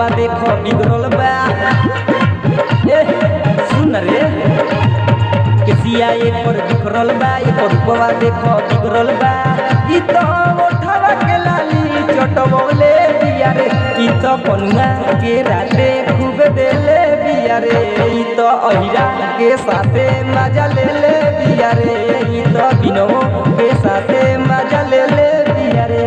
रूपवा देखो बिगड़ल बा। ए सुन रे केसिया एकर बिखरल बा, एकर रूपवा देखो बिगड़ल बा। ई तो ओठवा के लाली चटवले बिया रे, ई तो कनुआ के राते खूब देले बिया रे। ई तो अहिरा के साथे मजा ले ले बिया रे, ई तो बिनो के साथे मजा ले ले बिया रे।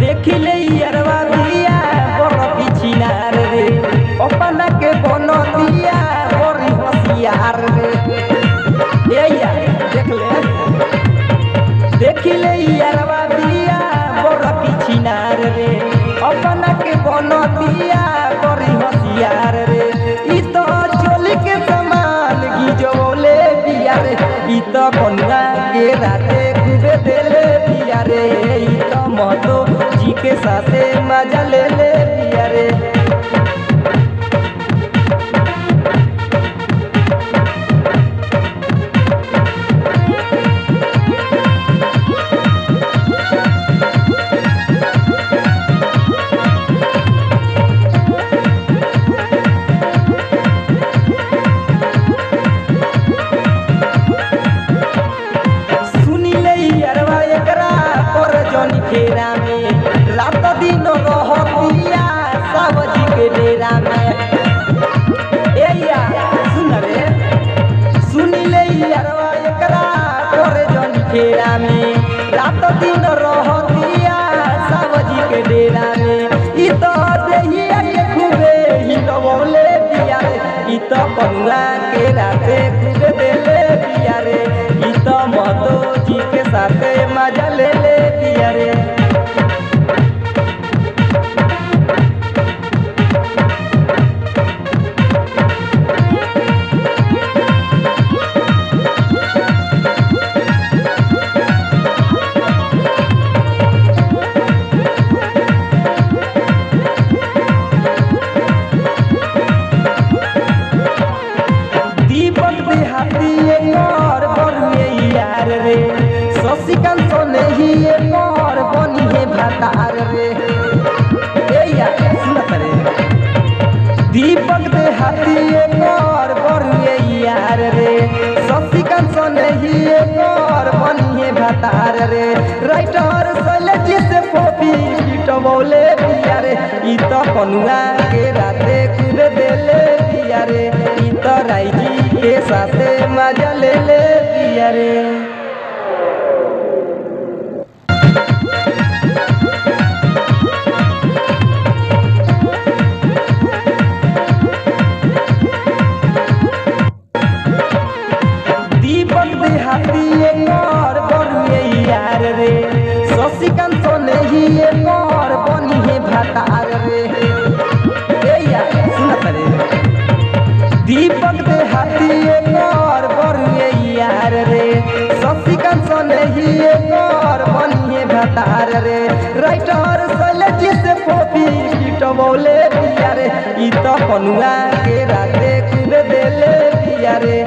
देखिले यारवा दिया बड़ पिछिनार रे, अपना के बनो दिया बड़ी होशियार रे। ए यार देख ले, देखिले यारवा दिया बड़ पिछिनार रे, अपना के बनो दिया बड़ी होशियार रे। ई तो चोली के सामान गिजोले बिया रे, ई तो कनुआ के राते खूबे देले बिया रे। ई तो महतो जी के साथे मजा ले ले बिया रे। सुनिले यारवा एकरा पर जनी फेरा में, रात दिन रहतिया सावजी के डेरा में। ए यार सुन रे, सुनिले यारवा एकरा पर जनी फेरा में, रात दिन रहतिया सावजी के डेरा में। ई तो देहिया के खूबे हिलवले बिया रे, ई तो कनुआ के राते खूबे देले बिया रे। ई तो महतो जी के साथे मजा ले ले बिया रे। दीपक देहाती एकर बरुए यार रे, शशिकांत सोने ही एकर बनी है भातार रे। ए यार सुनत रे, दीपक देहाती एकर बरुए यार रे, शशिकांत सोने ही एकर बनी है भातार रे। राइटर शैलेश से फोपी पिटवले बिया रे, ई तो कनुआ के राते खूब देले बिया रे। ई तो राइजी के साथे मजा ले ले बिया रे। दीपक देहाती एकर बरुए यार रे, शशिकांत सोने ही एकर बनी है भातार रे। ए यार सुनत रे, दीपक देहाती एकर बरुए यार रे, शशिकांत सोने ही एकर बनी है भातार रे। राइटर शैलेश से फोपी पिटवले बिया रे, ई तो कनुआ के राते खूब देले बिया रे।